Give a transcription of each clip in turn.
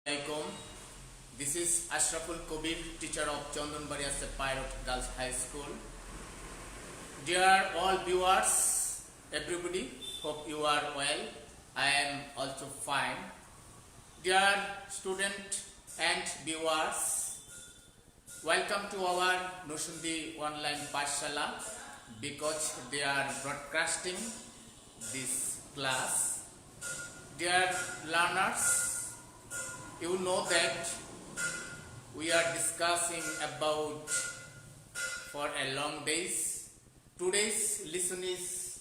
Assalamualaikum. This is Ashraful Kobir, teacher of Chandanbari Pilot Girls High School. Dear all viewers, everybody, hope you are well. I am also fine. Dear student and viewers, welcome to our Nosundi online Pashala because they are broadcasting this class. Dear learners, you know that we are discussing about for a long days. Today's lesson is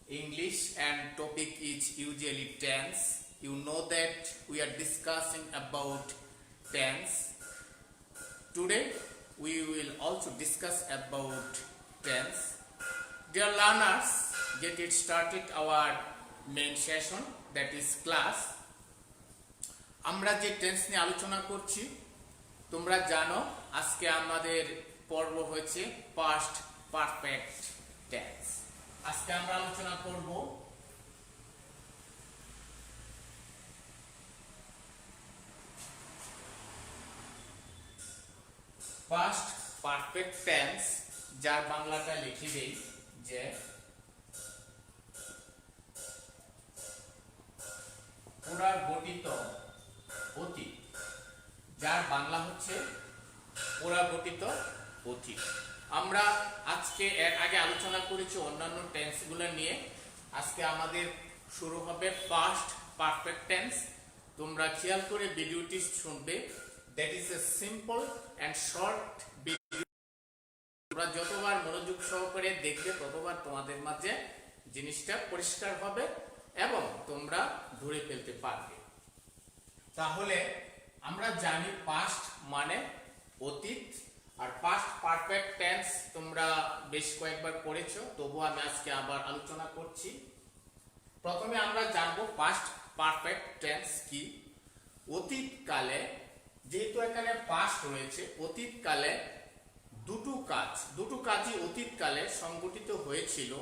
English and topic is usually tense. You know that we are discussing about tense. Today we will also discuss about tense. Dear learners, get it started our main session, that is class. আমরা যে tense নিয়ে আলোচনা করছি তোমরা জানো আজকে আমাদের পর্ব হচ্ছে পাস্ট পারফেক্ট টেন্স। আজকে আমরা আলোচনা করব পাস্ট পারফেক্ট টেন্স, যার বাংলাটা লিখে দেই যে পুনরাগঠিত অতীত, যার বাংলা হচ্ছে পুনরাগঠিত অতীত। আমরা আজকে এর আগে আলোচনা করেছি অন্যান্য টেন্সগুলো নিয়ে। আজকে আমাদের শুরু হবে পাস্ট পারফেক্ট টেন্স। তোমরা খেয়াল করে ভিডিওটি শুনবে। That is a simple and short video. তোমরা যতবার মনোযোগ সহকারে দেখবে ততবার তোমাদের মাঝে জিনিসটা পরিষ্কার হবে এবং তোমরা ধরে ফেলতে পারবে। তাহলে আমরা জানি পাস্ট মানে অতীত, আর পাস্ট পারফেক্ট টেন্স তোমরা বেশ কয়েকবার পড়েছো, তবু আমি আজকে আবার আলোচনা করছি। প্রথমে আমরা জানবো পাস্ট পারফেক্ট টেন্স কি। অতীতকালে, যেহেতু এখানে পাস্ট রয়েছে, অতীতকালে দুটো কাজই অতীতকালে সংঘটিত হয়েছিল,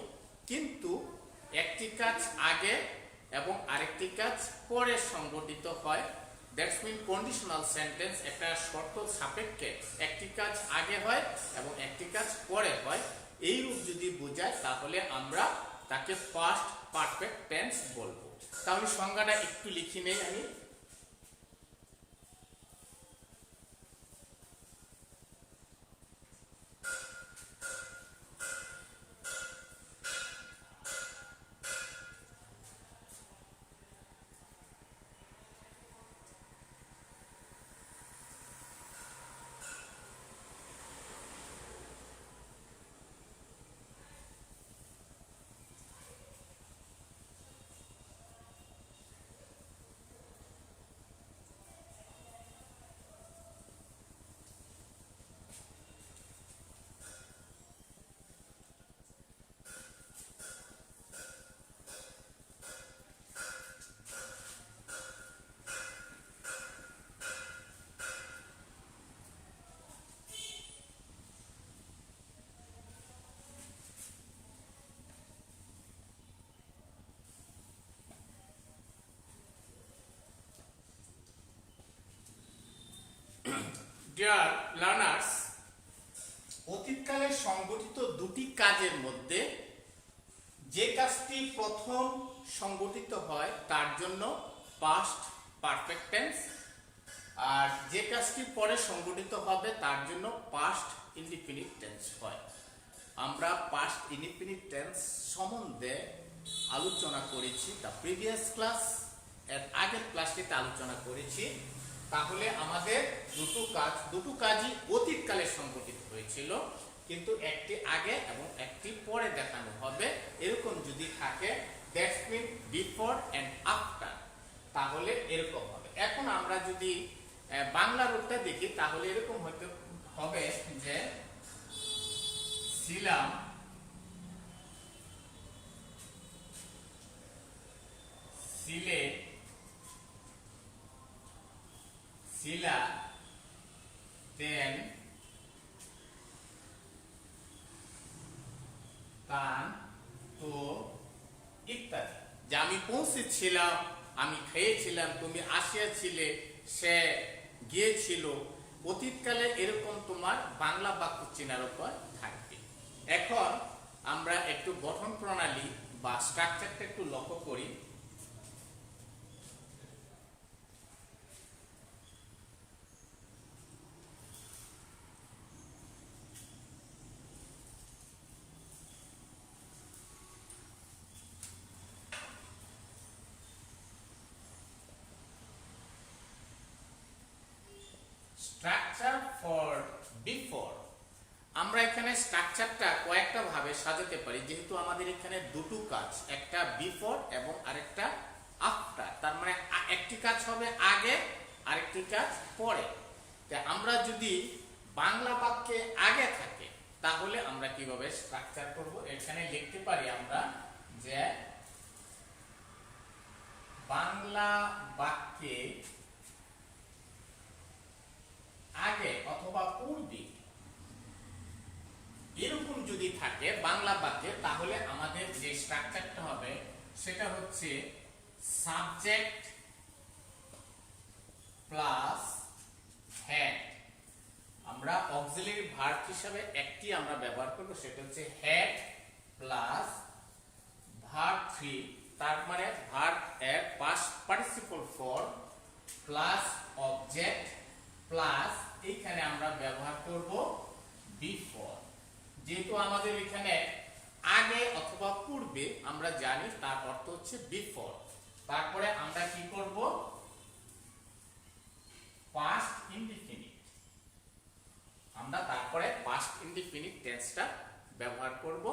কিন্তু একটি কাজ আগে এবং আরেকটি কাজ পরে সংঘটিত হয়। দ্যাটস মিন কন্ডিশনাল সেন্টেন্স, একটা শর্ত সাপেক্ষে একটি কাজ আগে হয় এবং একটি কাজ পরে হয়। এই রূপ যদি বোঝায় তাহলে আমরা তাকে পাস্ট পারফেক্ট টেন্স বলবো। তাহলে সংজ্ঞাটা একটু লিখে নেই আমি। ডিয়ার লার্নার্স, অতীতকালে সংঘটিত দুটি কাজের মধ্যে যে কাজটি প্রথম সংঘটিত হয় তার জন্য পাস্ট পারফেক্ট টেন্স, আর যে কাজটি পরে সংঘটিত হবে তার জন্য পাস্ট ইনডিফিনিট টেন্স হয়। আমরা পাস্ট ইনডিফিনিট টেন্স সম্বন্ধে আলোচনা করেছি দ্য প্রিভিয়াস ক্লাস, এর আগের ক্লাসটিতে আলোচনা করেছি। তাহলে আমাদের দুটো কাজই অতীতকালে সংঘটিত হয়েছিল, কিন্তু একটি আগে এবং একটি পরে দেখানো হবে। এরকম যদি থাকে that's mean before and after, তাহলে এরকম হবে। এখন আমরা যদি বাংলা রূপটা দেখি তাহলে এরকম হবে যে ছিলাম, ছিলে, ছিলা, দেন, তান, তো ইত্যাদি। যে আমি পৌঁছেছিলাম, আমি খেয়েছিলাম, তুমি আসিয়াছিলে, সে গিয়েছিল, অতীতকালে এরকম তোমার বাংলা বাক্য চেনার উপর থাকবে। এখন আমরা একটু গঠন প্রণালী বা স্ট্রাকচারটা একটু লক্ষ্য করি। Structure for before. আমরা এখানে স্ট্রাকচারটা কয়েকটা ভাবে সাজাতে পারি, যেহেতু আমাদের এখানে দুটো কাজ, একটা বিফোর এবং আরেকটা আফটার। তার মানে একটি কাজ হবে আগে, আরেকটি কাজ পরে। তা আমরা যদি বাংলা বাক্যে আগে থাকে তাহলে আমরা কিভাবে স্ট্রাকচার করব? এখানে লিখতে পারি আমরা যে বাংলা বাক্যে আগে অথবা পূর্বে এরকম যদি থাকে বাংলা বাক্যে, তাহলে আমাদের যে স্ট্রাকচারটা হবে সেটা হচ্ছে সাবজেক্ট প্লাস হ্যাড। আমরা অক্সিলারি ভার্ব হিসাবে একটি আমরা ব্যবহার করব, সেটা হচ্ছে হ্যাড প্লাস ভার্ব 3। তার মানে ভার্ব এর past participle form plus object plus এইখানে আমরা ব্যবহার করব বিফোর। যেহেতু আমাদের এখানে আগে অথবা পূর্বে আমরা জানি, তার অর্থ হচ্ছে বিফোর। তারপরে আমরা কি করব? Past indefinite. আমরা তারপরে পাস্ট ইনডিফিনিট টেন্সটা ব্যবহার করব।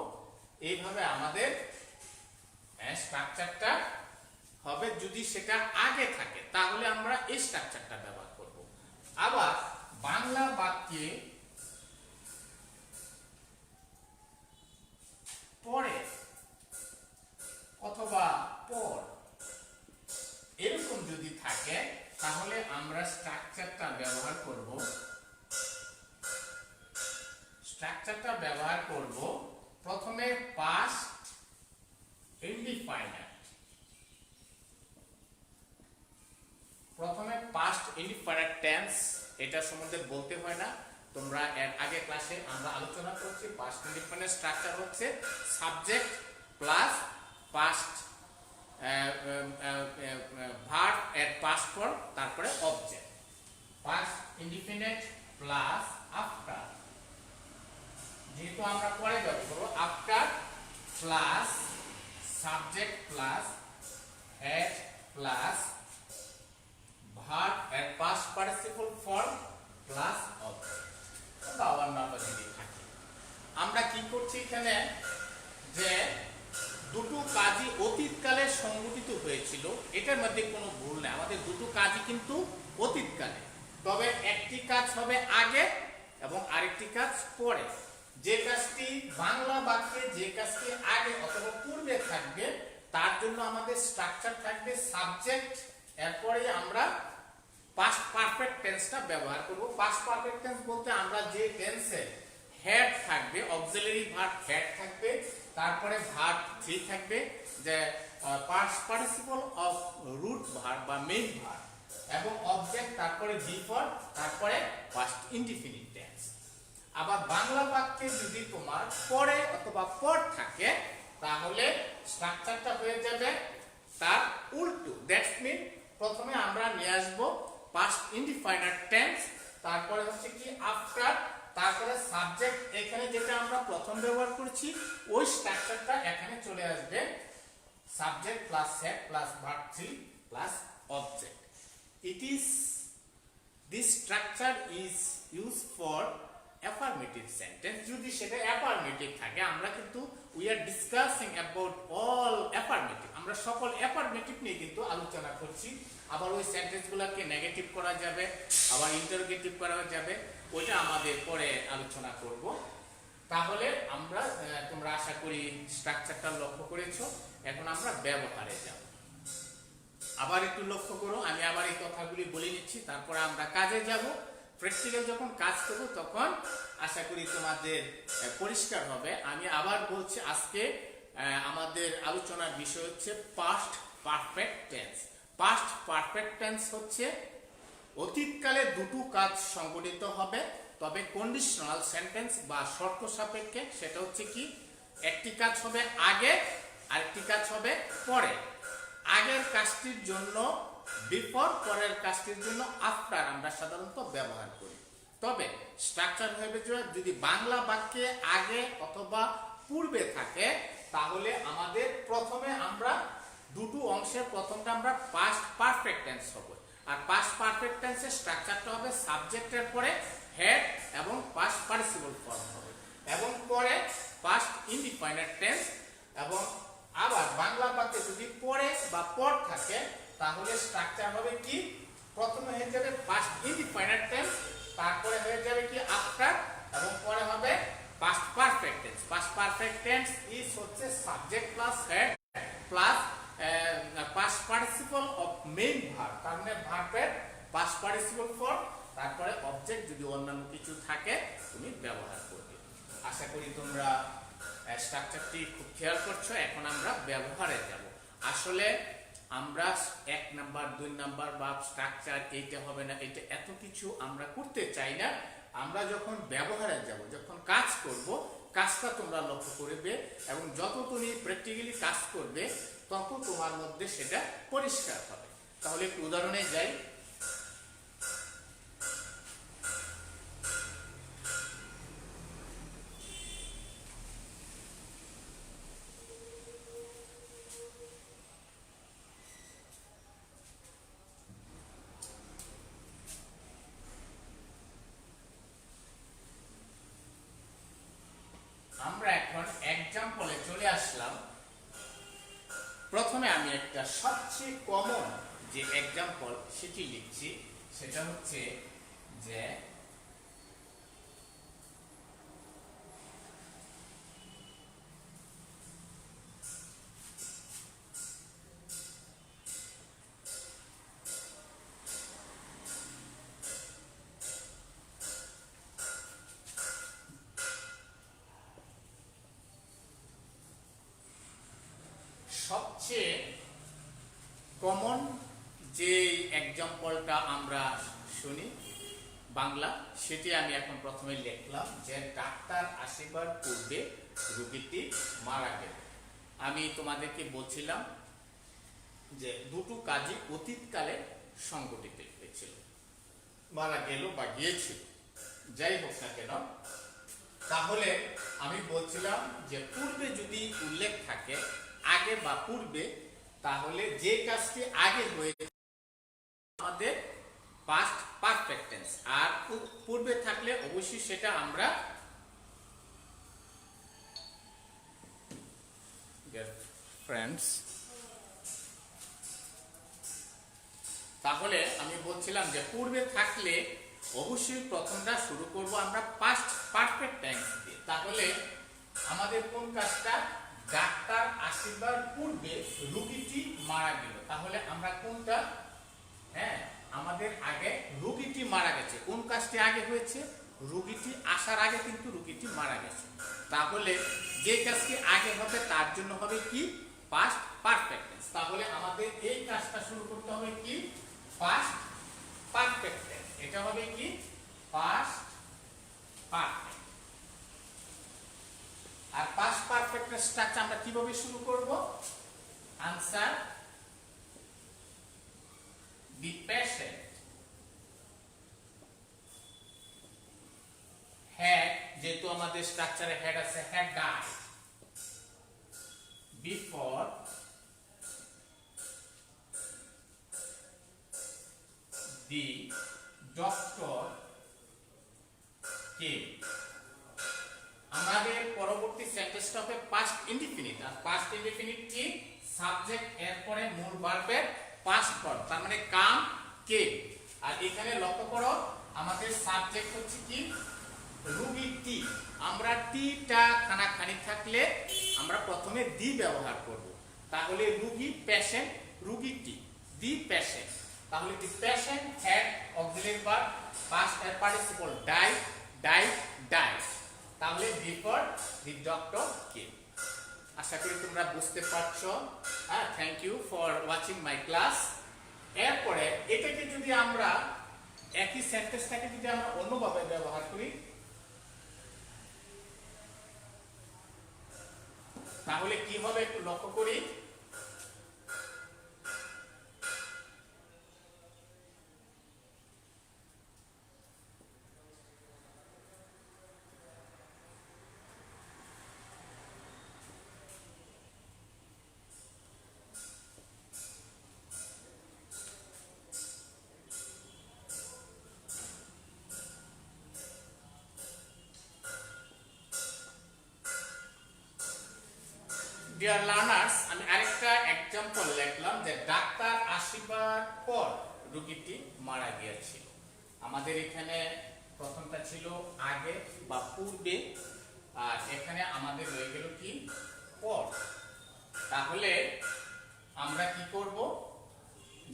এইভাবে আমাদের স্ট্রাকচারটা হবে। যদি সেটা আগে থাকে তাহলে আমরা এই স্ট্রাকচারটা ব্যবহার করব। আবার বাংলা বাক্যে পরে অথবা পর এরকম যদি থাকে তাহলে আমরা স্ট্রাকচারটা ব্যবহার করব প্রথমে পাস্ট ইনডিফাইনাইট। প্রথমে পাস্ট ইনডিফাইনাইট টেন্স, এটা সম্বন্ধে বলতে হয় না, তোমরা এর আগে ক্লাসে আমরা আলোচনা করছি। পাস্ট ইনডিফাইনাইট স্ট্রাকচার হচ্ছে সাবজেক্ট প্লাস পাস্ট ভার্ব এর পাস্ট ফর্ম, তারপরে object. Past indefinite plus after, যেহেতু আমরা পরে ব্যবহার করব, after plus subject plus had plus verb এর past participle form plus object. বা অন্যান্য যদি থাকে, আমরা কি করছি এখানে যে দুটো কাজই অতীতকালে সংঘটিত হয়েছিল, এটার মধ্যে কোনো ভুল নেই। আমাদের দুটো কাজই কিন্তু অতীতকালে, তবে একটি কাজ হবে আগে এবং আরেকটি কাজ পরে। যে কাজটি বাংলা বাক্যে যে কাজটি আগে অথবা পূর্বে থাকবে তার জন্য আমাদের স্ট্রাকচার থাকবে সাবজেক্ট, এরপরে আমরা পাস্ট পারফেক্ট টেন্সটা ব্যবহার করব। পাস্ট পারফেক্ট টেন্স বলতে আমরা যে টেন্সে হেড থাকবে, অক্সিলারি ভার্ব হেড থাকবে, তারপরে ভার্ব 3 থাকবে, যে past participle of root verb বা মেইন ভার্ব, এবং অবজেক্ট, তারপরে বিফোর, তারপরে পাস্ট ইনডিফিনিট টেন্স। আবার বাংলা বাক্যে যদি তোমার পরে অথবা পর থাকে তাহলে স্ট্রাকচারটা হয়ে যাবে তার উল্টো। দ্যাটস মিন প্রথমে আমরা নিয়ে আসবো পাস্ট ইনডিফাইনাইট টেন্স, তারপরে হচ্ছে কি আফটার, তারপরে সাবজেক্ট। এখানে যেটা আমরা প্রথম ব্যবহার করছি ওই স্ট্রাকচারটা এখানে চলে আসবে, subject plus had plus verb 3 plus object. This structure is used for affirmative sentence. যদি সেটা অ্যাফার্মেটিভ থাকে, আমরা কিন্তু we are discussing about all affirmative, আমরা সকল অ্যাফার্মেটিভ নিয়ে কিন্তু আলোচনা করছি। আবার ওই সেন্টেন্সগুলোকে নেগেটিভ করা যাবে, আবার ইন্টারোগেটিভ করা যাবে, ওইটা আমাদের পরে আলোচনা করব। তাহলে আমরা তোমরা আশা করি স্ট্রাকচারটা লক্ষ্য করেছো। এখন আমরা ব্যবহারে যাব। আবার একটু লক্ষ্য করো, আমি আবার এই কথাগুলি বলে নিচ্ছি, তারপরে আমরা কাজে যাব। প্র্যাকটিক্যাল যখন কাজ করব তখন আশা করি তোমাদের পরিষ্কার হবে। আমি আবার বলছি, আজকে আমাদের আলোচনার বিষয় হচ্ছে past perfect tense. Past perfect tense হচ্ছে অতীতকালে দুটো কাজ সংঘটিত হবে, তবে কন্ডিশনাল সেন্টেন্স বা শর্ত সাপেক্ষে। সেটা হচ্ছে কি, একটি কাজ হবে আগে, আরেকটি কাজ হবে পরে। আগের কাজটির জন্য বিফোর, পরের কাজটির জন্য আফটার আমরা সাধারণত ব্যবহার করি। তবে স্ট্রাকচার হবে যদি বাংলা বাক্যে আগে অথবা পূর্বে থাকে, তাহলে আমাদের প্রথমে আমরা দুটো অংশের প্রথমটা আমরা পাস্ট পারফেক্ট টেন্স হবে। আর পাস্ট পারফেক্ট টেন্সের স্ট্রাকচারটা হবে সাবজেক্টের পরে হেড এবং পাস্ট পার্টিসিপল ফর্ম হবে, এবং পরে পাস্ট ইনডিফাইনাইট টেন্স। এবং আবার বাংলা বাক্যে যদি পরে বা পর থাকে, তাহলে স্ট্রাকচার হবে কি, প্রথমে হয়ে যাবে পাস্ট ইনডিফাইনাইট টেন্স, তারপরে হয়ে যাবে কি আফটার, এবং পরে হবে past perfect tense. Past perfect tense is হচ্ছে subject plus had plus past participle of main verb, তার মানে ভার্বের পাস্ট পার্টিসিপল ফর্ম, তারপরে অবজেক্ট যদি অন্যান্য কিছু থাকে তুমি ব্যবহার করবে। আশা করি তোমরা স্ট্রাকচারটি খুব খেয়াল করছো। এখন আমরা ব্যবহারে যাব। আসলে আমরা 1 নাম্বার 2 নাম্বার বা স্ট্রাকচার এইটা হবে না, এটা এত কিছু আমরা করতে চাই না। আমরা যখন ব্যবহারে যাব, যখন কাজ করব, কাজটা তোমরা লক্ষ্য করবে, এবং যত তুমি প্র্যাকটিক্যালি কাজ করবে তত তোমার মধ্যে সেটা পরিষ্কার হবে। তাহলে একটু উদাহরণে যাই। আমরা এখন এক্সাম্পলে চলে আসলাম। প্রথমে আমি একটা সবচেয়ে কমন যে এক্সাম্পল সেটি লিখছি। সেটা হচ্ছে যে সবচেয়ে কমন যে এক্সাম্পলটা আমরা শুনি বাংলা, সেটি আমি এখন প্রথমে লিখলাম যে ডাক্তার আসিবার পূর্বে রোগীটি মারা গেল। আমি তোমাদেরকে বলছিলাম যে দুটো কাজই অতীতকালে সংঘটিত হয়েছিল, মারা গেল বা গিয়েছিল, যাই হোক না কেন। তাহলে আমি বলছিলাম যে পূর্বে যদি উল্লেখ থাকে আগে বা পূর্বে, তাহলে যে কাজটি আগে হয়েছে আমাদের পাস্ট পারফেক্ট টেন্স, আর পূর্বে থাকলে অবশ্যই সেটা আমরা ফ্রেন্ডস। তাহলে আমি বলছিলাম যে পূর্বে থাকলে অবশ্যই প্রথমটা শুরু করব আমরা পাস্ট পারফেক্ট টেন্স দিয়ে। তাহলে আমাদের কোন কাজটা, ডাক্তার আসিবার পূর্বে রোগীটি মারা গেল। তাহলে আমরা কোনটা, হ্যাঁ আমাদের আগে রোগীটি মারা গেছে। কোন কাজটি আগে হয়েছে, রোগীটি আসার আগে কিন্তু রোগীটি মারা গেছে। তাহলে যে কাজটি আগে হবে তার জন্য হবে কি, পাস্ট পারফেক্ট টেন্স। তাহলে আমাদের এই কাজটা শুরু করতে হবে কি, পাস্ট পারফেক্ট টেন্স। এটা হবে কি, পাস্ট পারফেক্ট। আর পাস্ট পারফেক্ট স্ট্রাকচার আমরা কিভাবে শুরু করব, আনসার the patient had, যেহেতু আমাদের স্ট্রাকচারে হেড আছে, had died before the doctor came। আমাদের পরবর্তী সেন্টেন্সটা হবে পাস্ট ইনডিফিনিট। আর পাস্ট ইনডিফিনিট কি, সাবজেক্ট এর পরে মূল ভার্বের পাস্ট ফর্ম, তার মানে কাম কে। আর এখানে লক্ষ্য করো আমাদের সাবজেক্ট হচ্ছে কি, রোগীটি। আমরা টিটা খানাখানি থাকলে আমরা প্রথমে দি ব্যবহার করব। তাহলে রোগী পেশেন্ট, রোগীটি, দি পেশেন্ট। তাহলে the patient had auxiliary verb past participle died, died, died. তাহলে বিফোর দি ডক্টর কেম। আশা করি তোমরা বুঝতে পারছো। Thank you for watching my class. এরপরে এটাকে যদি আমরা সেন্টেন্সটাকে যদি আমরা অন্যভাবে ব্যবহার করি তাহলে কি হবে একটু লক্ষ্য করি। ডিয়ার লার্নার্স, আমি আরেকটা এক্সাম্পল লিখলাম যে ডাক্তার আসিবার পর রোগীটি মারা গিয়েছিল। আমাদের এখানে প্রথমটা ছিল আগে বা পূর্বে, আর এখানে আমাদের হয়ে গেল কি পর। তাহলে আমরা কি করব,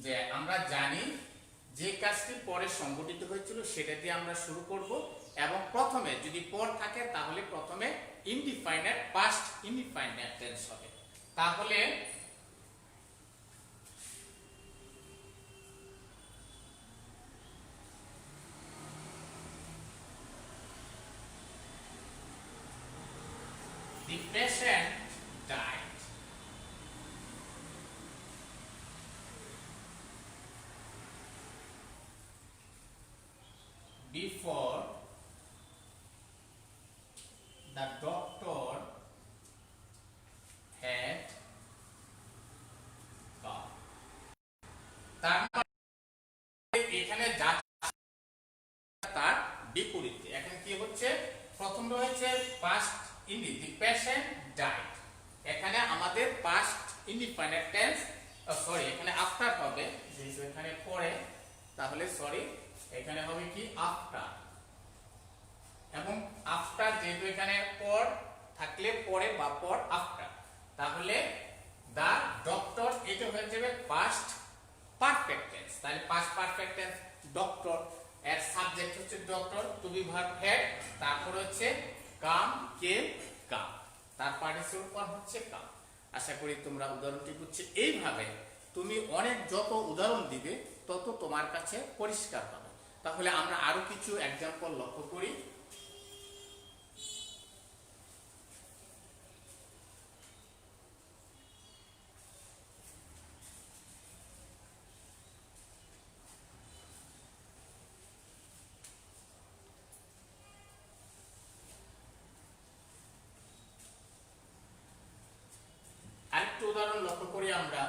যে আমরা জানি যে কাজটি পরে সংঘটিত হয়েছিল সেটা দিয়ে আমরা শুরু করব, এবং প্রথমে যদি পর থাকে তাহলে প্রথমে ইনডিফাইনাইট পাস্ট ইনডিফাইনাইট টেন্স হবে। তাহলে the patient died before the doctor had come. তার মানে এখানে যা তার বিপরীতে এখানে কি হচ্ছে, প্রথম রয়েছে পাস্ট ইনডি দি পেশেন্ট ডাইড, এখানে আমাদের পাস্ট ইনডিফাইনাইট টেন্স, সরি এখানে আফটার হবে, যেহেতু এখানে পরে তাহলে সরি এখানে হবে কি আফটার, এবং আফটার যেহেতু এখানে পর থাকলে পরে বা পর আফটার, তাহলে দা ডক্টর এটা হয়ে যাবে পাস্ট পারফেক্ট টেন্স। তাহলে পাস্ট পারফেক্ট টেন্স ডক্টর, এর সাবজেক্ট হচ্ছে doctor, to be verb had, তারপর হচ্ছে কাম কেম কাম, তার পার্টিসিপল ফর্ম হচ্ছে কাম। আশা করি তোমরা উদাহরণটি বুঝছো। এইভাবে তুমি অনেক যত উদাহরণ দিবে তত তোমার কাছে পরিষ্কার হবে। তাহলে আমরা আরো কিছু एग्जांपल লক্ষ্য করি। আরেকটা উদাহরণ লক্ষ্য করি আমরা।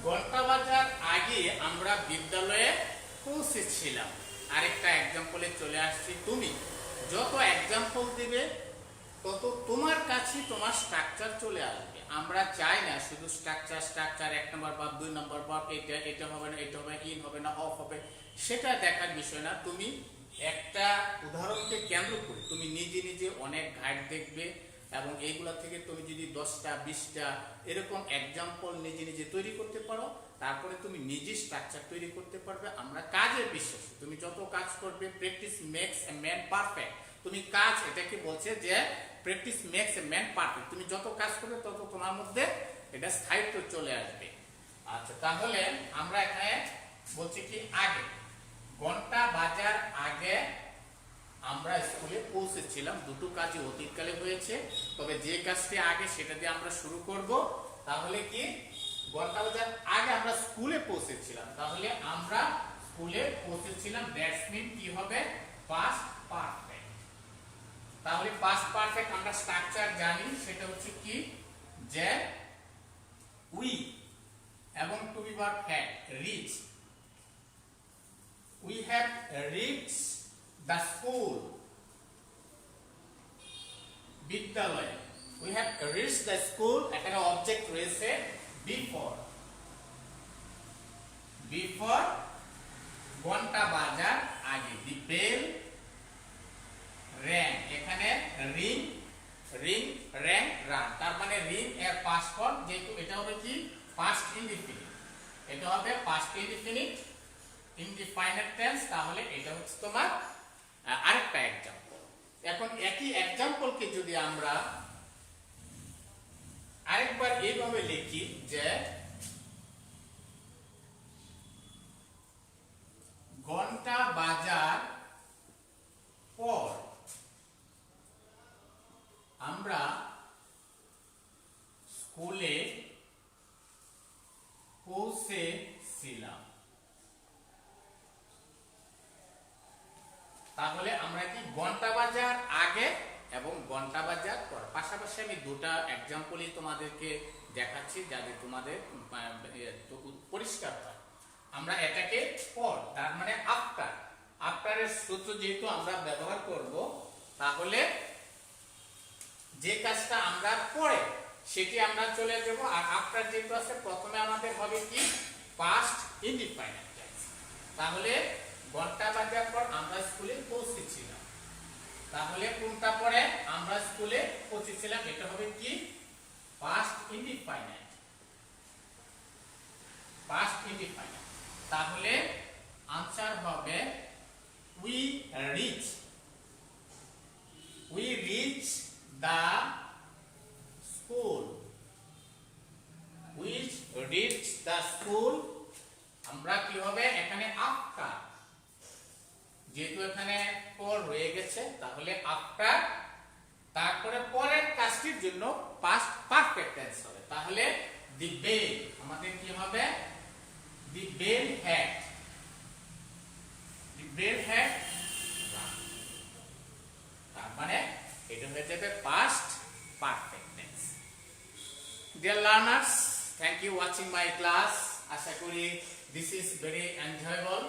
ঘন্টা বাজার আগে আমরা বিদ্যালয়ে পৌঁছেছিলাম। আরেকটা एग्जांपले চলে আসছি। তুমি যত एग्जांपल দিবে তত তোমার কাছে তোমার স্ট্রাকচার চলে আসবে। আমরা চাই না শুধু স্ট্রাকচার স্ট্রাকচার, এক নম্বর ভার্ব দুই নম্বর ভার্ব, এটা হবে না এটা হবে ইন হবে না অফ হবে, সেটা দেখার বিষয় না। তুমি একটা উদাহরণকে কেন্দ্র করে তুমি নিজে নিজে অনেক গাইড দেখবে, এবং এইগুলা থেকে তুমি যদি 10টা 20টা এরকম एग्जांपल নিজে নিজে তৈরি করতে পারো, তারপরে তুমি নিজে স্ট্রাকচার তৈরি করতে পারবে। আমরা কাজে বিশ্বাসী, তুমি যত কাজ করবে, practice makes a man perfect. তুমি কাজ, এটাকে বলছে যে practice makes a man perfect, তুমি যত কাজ করবে তত তোমার মধ্যে এটা স্থায়িত্ব চলে আসবে। আচ্ছা, তাহলে আমরা এখানে বলছি কি আগে, ঘন্টা বাজার আগে আমরা স্কুলে পৌঁছেছিলাম। দুটো কাজই অতীতকালে হয়েছে, তবে যে কাজটি আগে সেটা দিয়ে আমরা শুরু করব। তাহলে কি ঘন্টা বাজার আগে আমরা স্কুলে পৌঁছেছিলাম, তাহলে আমরা স্কুলে পৌঁছেছিলাম, দ্যাটস মিন কি হবে পাস্ট পারফেক্ট। তাহলে পাস্ট পারফেক্ট আমরা স্ট্রাকচার জানি, সেটা হচ্ছে কি যে উই এবং to be verb had, reach, we have reached the school, বিদ্যালয়, we have reached the school, এখানে অবজেক্ট রয়েছে before, বিফোর ঘন্টা বাজার আগে, দি বেল র্যাং, এখানে রিং রিং র্যাং রান, তার মানে রিং এর পাস্ট ফর্ম, যেহেতু এটা হবে কি পাস্ট ইনডিফিনিট, এটা হবে পাস্ট ইনডিফিনিট ইনডিফাইনাইট টেন্স, তাহলে এটা হচ্ছে তোমার আরেকটা एग्जांपल। এখন একই एग्जांपलকে যদি আমরা আরেকবার এইভাবে লিখি যে ঘন্টা বাজার পর আমরা স্কুলে পৌঁছেছিলাম, তাহলে আমরা কি ঘন্টা বাজার আগে এবং ঘন্টা বাজার পর, পাশাপাশি আমি দুটো एग्जांपलই তোমাদেরকে দেখাচ্ছি যাতে তোমাদের পরিষ্কার হয়। আমরা এটাকে পর, তার মানে আফটার, আফটারের সূত্র যেহেতু আমরা ব্যবহার করব, তাহলে যে কাজটা আমরা পরে সেটি আমরা চলে যাব, আর আফটার যেহেতু আছে প্রথমে আমাদের হবে কি পাস্ট ইনডিফাইনাইট টেন্স, তাহলে ঘন্টা বাজার পর আমরা স্কুলে পৌঁছেছিলাম, তাহলে কোনটা পরে আমরা স্কুলে পৌঁছেছিলাম, এটা হবে কি পাস্ট ইনডিফাইনাইট, পাস্ট ইনডিফাইনাইট, তাহলে आंसर হবে we reach the school, we reach the school, আমরা কি হবে এখানে আফটার, যেহেতু এখানে পর রয়ে গেছে তাহলে আফটার, তারপরে পরের কাজটির জন্য পাস্ট পারফেক্ট টেন্স হবে, তাহলে দি বেল আমাদের কি হবে the bell had, the bell had run, তার মানে এটা হয়ে যাবে past perfect tense. Dear learners, thank you watching my class, আশা করি দিস ইজ ভেরি এনজয়েবল।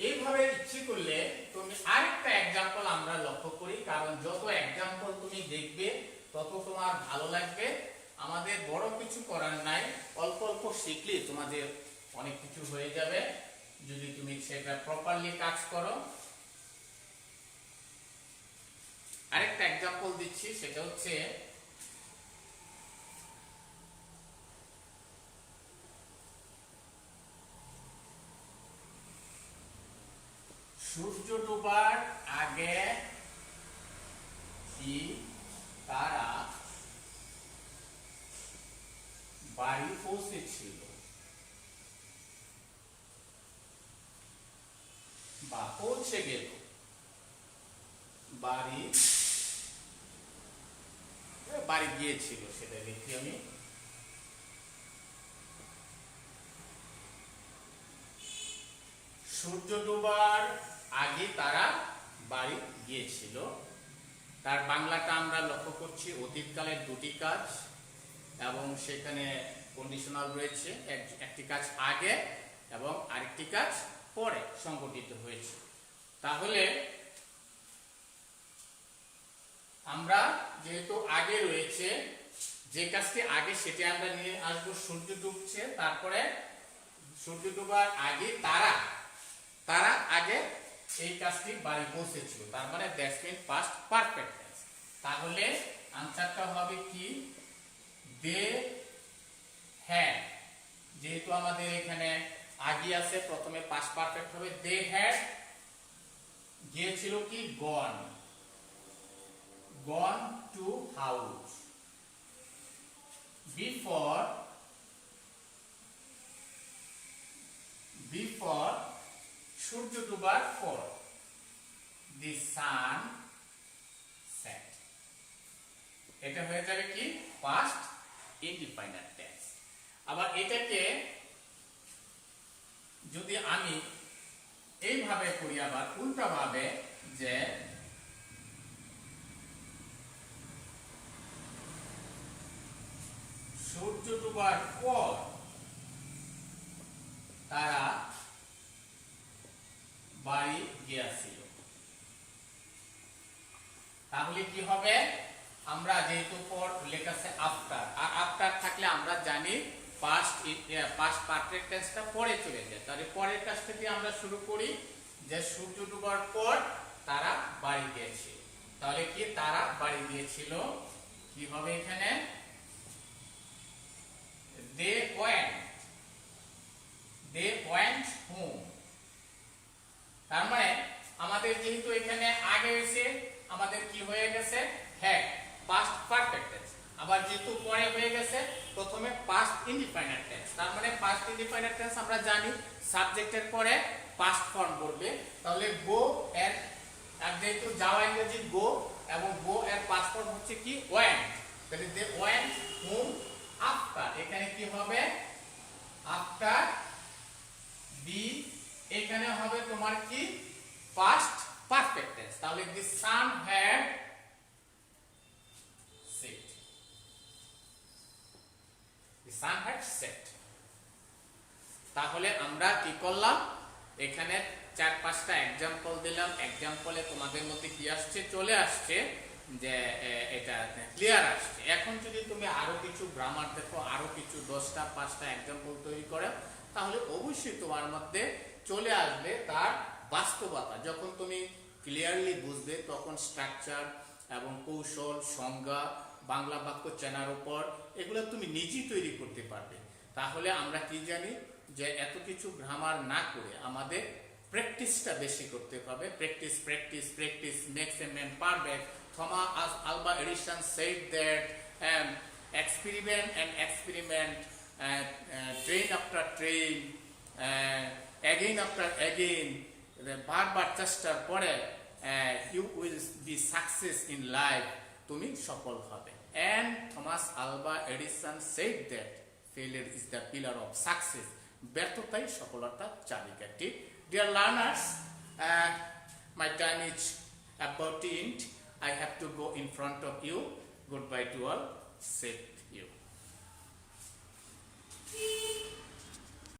এইভাবে ইচ্ছে করলে তুমি আরেকটা एग्जांपल আমরা লক্ষ্য করি, কারণ যত एग्जांपल তুমি দেখবে তত তোমার ভালো লাগবে। আমাদের বড় কিছু করার নাই, অল্প অল্প শিখলে তোমাদের অনেক কিছু হয়ে যাবে যদি তুমি সেটা প্রপারলি কাজ করো। আরেকটা एग्जांपल দিচ্ছি, সেটা হচ্ছে সূর্য ডোবার আগে কি তারা বাড়ি পৌঁছেছিল বা পৌঁছে গেল, বাড়ি গিয়েছিল সেটা লিখি আমি। সূর্য ডোবার আগে তারা বাড়ি গিয়েছিল, তার বাংলাটা আমরা লক্ষ্য করছি অতীতকালের দুটি কাজ এবং সেখানে কন্ডিশনাল রয়েছে, একটি কাজ আগে এবং আরেকটি কাজ পরে সংঘটিত হয়েছে। তাহলে আমরা যেহেতু আগে রয়েছে, যে কাজটি আগে সেটি আমরা নিয়ে আসবো সূর্য ডুবছে, তারপরে সূর্য ডুবার আগে তারা আগে এই কাজটি বাড়ি পৌঁছেছিল, তার মানে that's mean past perfect tense. তাহলে আনসারটা হবে কি দে হ্যাড, যেহেতু আমাদের এখানে আগে আছে প্রথমে পাস্ট পারফেক্ট হবে, দে হ্যাড গিয়েছিল কি গন টু হাউস বিফোর সূর্য ডুবার পর দি সান সেট, এটা হয়ে যাবে কি পাস্ট ইনডিফাইনাইট টেন্স। আবার এটাকে যদি আমি এইভাবে করি, আবার উল্টা ভাবে, যে সূর্য ডুবার পর তারা বাড়ি গিয়েছিল, তাহলে কি হবে, আমরা যেহেতু পর লেখা আছে আফটার, আর আফটার থাকলে আমরা জানি পাস্ট পারফেক্ট টেন্সটা পরে চলে যায়। তাহলে পরের কাজ থেকে আমরা শুরু করি যে সূর্য ডুবার পর তারা বাড়ি গিয়েছে। তাহলে কি তারা বাড়ি গিয়েছিল, কি হবে এখানে they went home। তার মানে আমাদের যেহেতু এখানে আগে হয়েছে আমাদের কি হয়ে গেছে হ্যাড পাস্ট পারফেক্ট টেন্স, আবার যেহেতু পরে হয়ে গেছে প্রথমে পাস্ট ইনডিফাইনাইট টেন্স। তার মানে পাস্ট ইনডিফাইনাইট টেন্স আমরা জানি সাবজেক্টের পরে পাস্ট ফর্ম বলবে। তাহলে গো এর যেহেতু যাওয়া ইংরেজি গো এবং গো এর পাস্ট ফর্ম হচ্ছে কি ওয়েন্ট। তাহলে দে ওয়েন্ট হোম আফটার, এখানে কি হবে আফটার দি, এখানে হবে তোমার কি পাস্ট পারফেক্ট টেন্স। তাহলে the sun had set, the sun had set. তাহলে আমরা কি করলাম এখানে 4-5টা एग्जांपल दिलाम। एग्जांपले তোমাদের মধ্যে কি আসছে চলে আসছে যে এটা ক্লিয়ার আসছে। এখন যদি তুমি আরো কিছু গ্রামার দেখো, আরো কিছু 10টা 5টা एग्जांपल তৈরি করো, তাহলে অবশ্যই তোমার মধ্যে চলে আসবে তার বাস্তবতা। যখন তুমি ক্লিয়ারলি বুঝবে তখন স্ট্রাকচার এবং কৌশল, সংজ্ঞা, বাংলা বাক্য চেনার উপর এগুলো তুমি নিজেই তৈরি করতে পারবে। তাহলে আমরা কি জানি যে এত কিছু গ্রামার না করে আমাদের প্র্যাকটিসটা বেশি করতে হবে। Practice practice practice makes a man perfect. Thomas Alva Edison said that experiment and experiment, train after train, again after again, বারবার চেষ্টার পরে you will be success in life, তুমি সফল হবে। And Thomas Alva Edison said that failure is the pillar of success, ব্যর্থতাই সফলতার চাবিকাঠি। Dear learners, my time is about to end. I have to go in front of you. Goodbye to all. Safe.